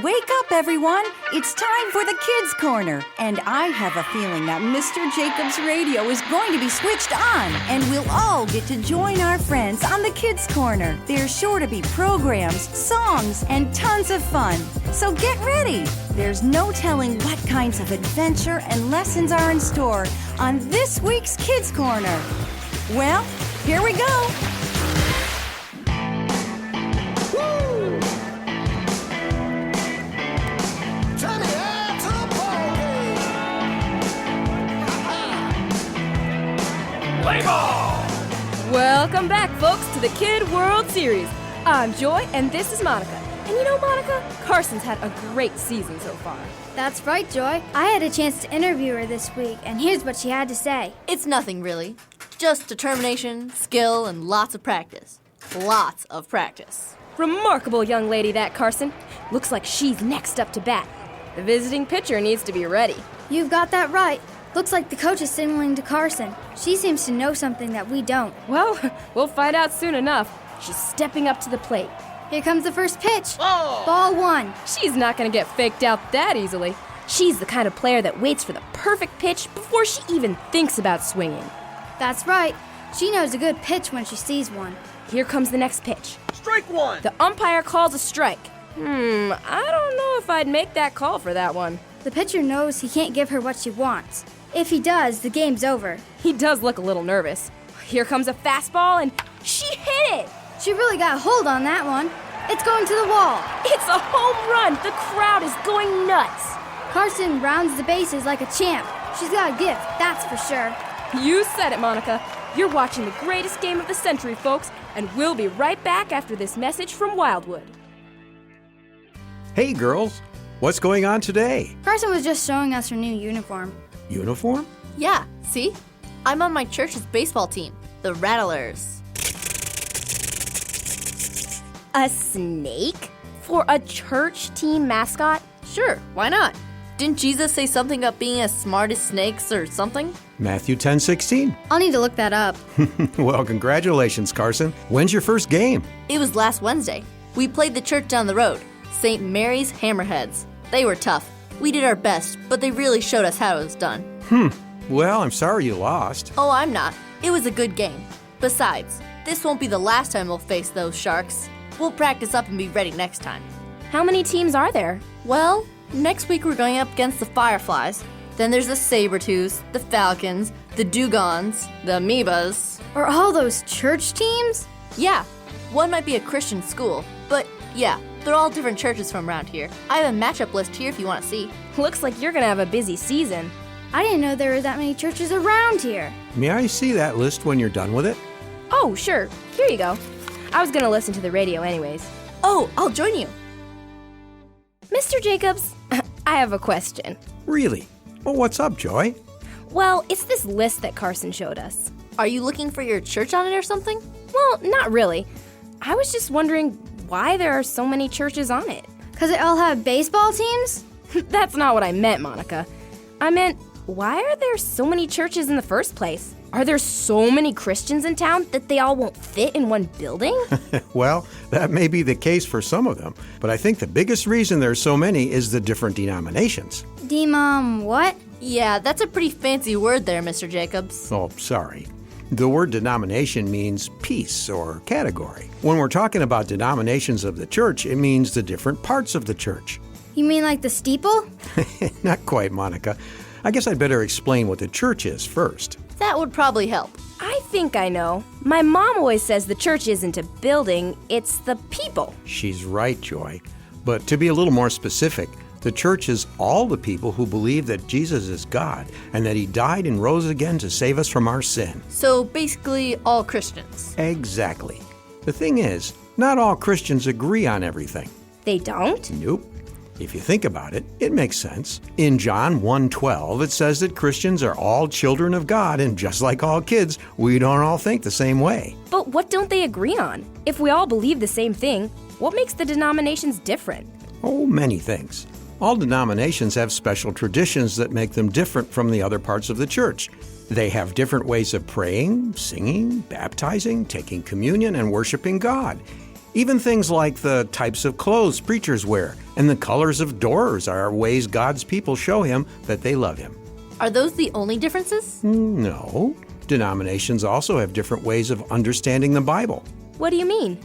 Wake up, everyone. It's time for the Kids Corner. And I have a feeling that Mr. Jacobs' radio is going to be switched on. And we'll all get to join our friends on the Kids Corner. There's sure to be programs, songs, and tons of fun. So get ready. There's no telling what kinds of adventure and lessons are in store on this week's Kids Corner. Well, here we go. Welcome back, folks, to the Kid World Series. I'm Joy, and this is Monica. And you know, Monica, Carson's had a great season so far. That's right, Joy. I had a chance to interview her this week, and here's what she had to say. It's nothing, really. Just determination, skill, and lots of practice. Lots of practice. Remarkable young lady, that Carson. Looks like she's next up to bat. The visiting pitcher needs to be ready. You've got that right. Looks like the coach is signaling to Carson. She seems to know something that we don't. Well, we'll find out soon enough. She's stepping up to the plate. Here comes the first pitch. Oh. Ball one. She's not going to get faked out that easily. She's the kind of player that waits for the perfect pitch before she even thinks about swinging. That's right. She knows a good pitch when she sees one. Here comes the next pitch. Strike one! The umpire calls a strike. I don't know if I'd make that call for that one. The pitcher knows he can't give her what she wants. If he does, the game's over. He does look a little nervous. Here comes a fastball, and she hit it! She really got a hold on that one. It's going to the wall. It's a home run! The crowd is going nuts! Carson rounds the bases like a champ. She's got a gift, that's for sure. You said it, Monica. You're watching the greatest game of the century, folks, and we'll be right back after this message from Wildwood. Hey, girls. What's going on today? Carson was just showing us her new uniform. Uniform? Yeah, see? I'm on my church's baseball team, the Rattlers. A snake? For a church team mascot? Sure, why not? Didn't Jesus say something about being as smart as snakes or something? Matthew 10:16. I'll need to look that up. Well, congratulations, Carson. When's your first game? It was last Wednesday. We played the church down the road, St. Mary's Hammerheads. They were tough. We did our best, but they really showed us how it was done. Well, I'm sorry you lost. Oh, I'm not. It was a good game. Besides, this won't be the last time we'll face those sharks. We'll practice up and be ready next time. How many teams are there? Well, next week we're going up against the Fireflies. Then there's the Sabertooths, the Falcons, the Dugons, the Amoebas. Are all those church teams? Yeah, one might be a Christian school, but yeah, they're all different churches from around here. I have a matchup list here if you want to see. Looks like you're gonna have a busy season. I didn't know there were that many churches around here. May I see that list when you're done with it? Oh, sure. Here you go. I was gonna listen to the radio anyways. Oh, I'll join you. Mr. Jacobs, I have a question. Really? Well, what's up, Joy? Well, it's this list that Carson showed us. Are you looking for your church on it or something? Well, not really. I was just wondering why there are so many churches on it. 'Cause they all have baseball teams? That's not what I meant, Monica. I meant, why are there so many churches in the first place? Are there so many Christians in town that they all won't fit in one building? Well, that may be the case for some of them, but I think the biggest reason there's so many is the different denominations. What? Yeah, that's a pretty fancy word there, Mr. Jacobs. Oh, sorry. The word denomination means piece or category. When we're talking about denominations of the church, it means the different parts of the church. You mean like the steeple? Not quite, Monica. I guess I'd better explain what the church is first. That would probably help. I think I know. My mom always says the church isn't a building, it's the people. She's right, Joy. But to be a little more specific, the church is all the people who believe that Jesus is God and that He died and rose again to save us from our sin. So basically all Christians. Exactly. The thing is, not all Christians agree on everything. They don't? Nope. If you think about it, it makes sense. In John 1:12, it says that Christians are all children of God, and just like all kids, we don't all think the same way. But what don't they agree on? If we all believe the same thing, what makes the denominations different? Oh, many things. All denominations have special traditions that make them different from the other parts of the church. They have different ways of praying, singing, baptizing, taking communion, and worshiping God. Even things like the types of clothes preachers wear and the colors of doors are ways God's people show Him that they love Him. Are those the only differences? No. Denominations also have different ways of understanding the Bible. What do you mean?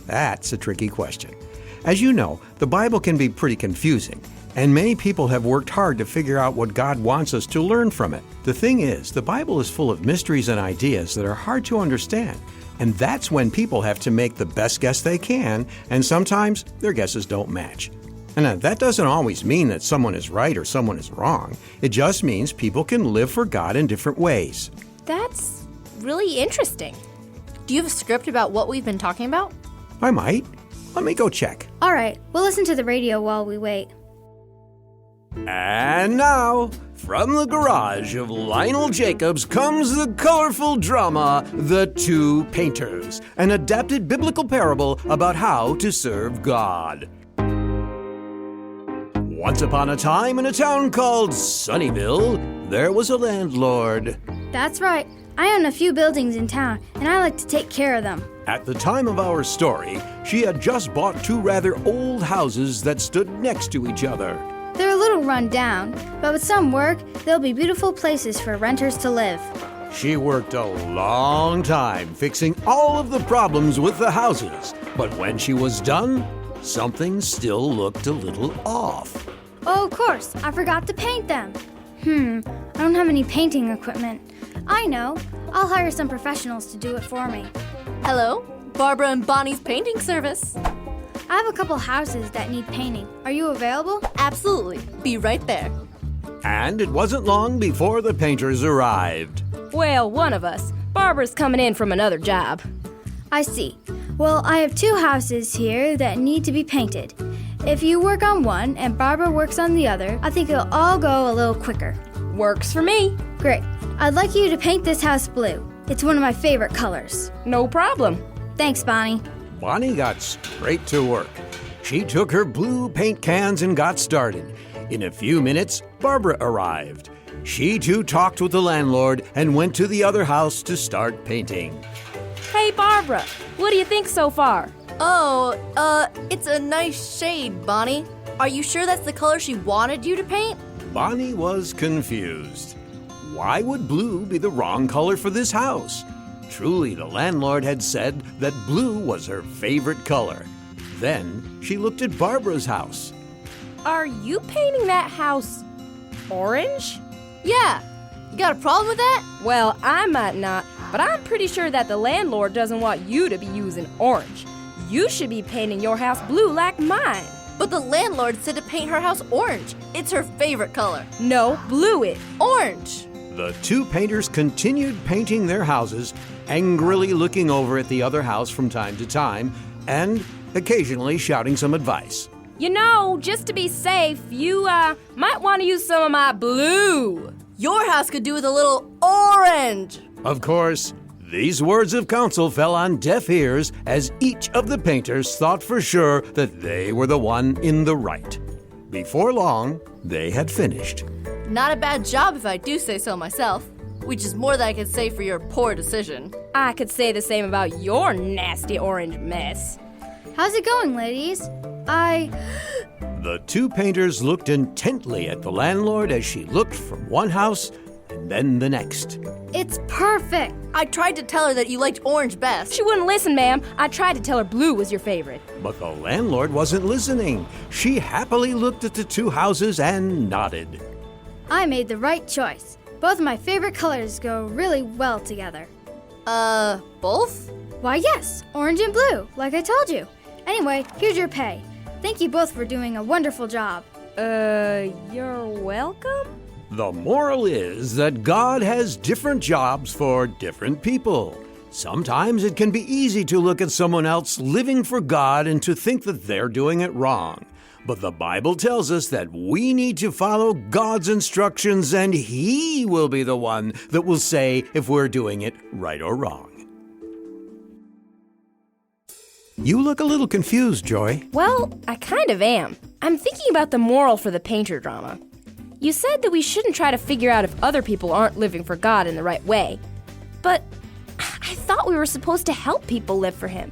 That's a tricky question. As you know, the Bible can be pretty confusing, and many people have worked hard to figure out what God wants us to learn from it. The thing is, the Bible is full of mysteries and ideas that are hard to understand, and that's when people have to make the best guess they can, and sometimes their guesses don't match. And that doesn't always mean that someone is right or someone is wrong. It just means people can live for God in different ways. That's really interesting. Do you have a script about what we've been talking about? I might. Let me go check. All right, we'll listen to the radio while we wait. And now, from the garage of Lionel Jacobs comes the colorful drama, The Two Painters, an adapted biblical parable about how to serve God. Once upon a time in a town called Sunnyville, there was a landlord. That's right. I own a few buildings in town, and I like to take care of them. At the time of our story, she had just bought two rather old houses that stood next to each other. They're a little run down, but with some work, they'll be beautiful places for renters to live. She worked a long time fixing all of the problems with the houses, but when she was done, something still looked a little off. Oh, of course, I forgot to paint them. I don't have any painting equipment. I know. I'll hire some professionals to do it for me. Hello, Barbara and Bonnie's painting service. I have a couple houses that need painting. Are you available? Absolutely. Be right there. And it wasn't long before the painters arrived. Well, one of us. Barbara's coming in from another job. I see. Well, I have two houses here that need to be painted. If you work on one and Barbara works on the other, I think it'll all go a little quicker. Works for me. Great. I'd like you to paint this house blue. It's one of my favorite colors. No problem. Thanks, Bonnie. Bonnie got straight to work. She took her blue paint cans and got started. In a few minutes, Barbara arrived. She too talked with the landlord and went to the other house to start painting. Hey, Barbara, what do you think so far? It's a nice shade, Bonnie. Are you sure that's the color she wanted you to paint? Bonnie was confused. Why would blue be the wrong color for this house? Truly, the landlord had said that blue was her favorite color. Then she looked at Barbara's house. Are you painting that house orange? Yeah. You got a problem with that? Well, I might not, but I'm pretty sure that the landlord doesn't want you to be using orange. You should be painting your house blue like mine. But the landlord said to paint her house orange. It's her favorite color. No, blue it. Orange. The two painters continued painting their houses, angrily looking over at the other house from time to time, and occasionally shouting some advice. You know, just to be safe, you might want to use some of my blue. Your house could do with a little orange. Of course, these words of counsel fell on deaf ears as each of the painters thought for sure that they were the one in the right. Before long, they had finished. Not a bad job if I do say so myself, which is more than I can say for your poor decision. I could say the same about your nasty orange mess. How's it going, ladies? The two painters looked intently at the landlord as she looked from one house and then the next. It's perfect. I tried to tell her that you liked orange best. She wouldn't listen, ma'am. I tried to tell her blue was your favorite. But the landlord wasn't listening. She happily looked at the two houses and nodded. I made the right choice. Both of my favorite colors go really well together. Both? Why, yes, orange and blue, like I told you. Anyway, here's your pay. Thank you both for doing a wonderful job. You're welcome? The moral is that God has different jobs for different people. Sometimes it can be easy to look at someone else living for God and to think that they're doing it wrong. But the Bible tells us that we need to follow God's instructions, and He will be the one that will say if we're doing it right or wrong. You look a little confused, Joy. Well, I kind of am. I'm thinking about the moral for the painter drama. You said that we shouldn't try to figure out if other people aren't living for God in the right way. But I thought we were supposed to help people live for Him.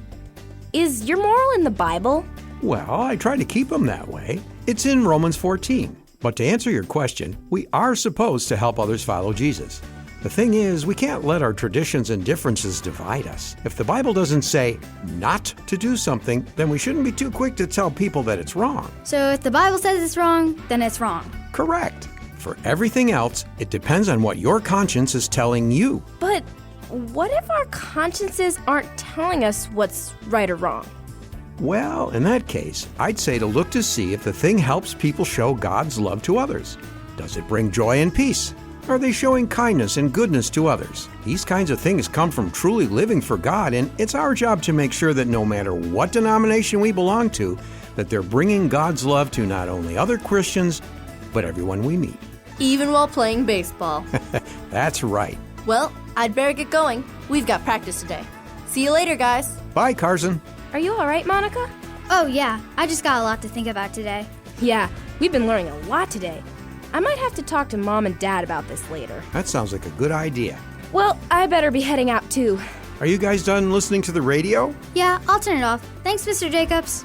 is your moral in the Bible? Well, I try to keep them that way. It's in Romans 14. But to answer your question, we are supposed to help others follow Jesus. The thing is, we can't let our traditions and differences divide us. If the Bible doesn't say not to do something, then we shouldn't be too quick to tell people that it's wrong. So if the Bible says it's wrong, then it's wrong. Correct. For everything else, it depends on what your conscience is telling you. But what if our consciences aren't telling us what's right or wrong? Well, in that case, I'd say to look to see if the thing helps people show God's love to others. Does it bring joy and peace? Are they showing kindness and goodness to others? These kinds of things come from truly living for God, and it's our job to make sure that no matter what denomination we belong to, that they're bringing God's love to not only other Christians, but everyone we meet. Even while playing baseball. That's right. Well, I'd better get going. We've got practice today. See you later, guys. Bye, Carson. Are you all right, Monica? Oh, yeah. I just got a lot to think about today. Yeah, we've been learning a lot today. I might have to talk to Mom and Dad about this later. That sounds like a good idea. Well, I better be heading out too. Are you guys done listening to the radio? Yeah, I'll turn it off. Thanks, Mr. Jacobs.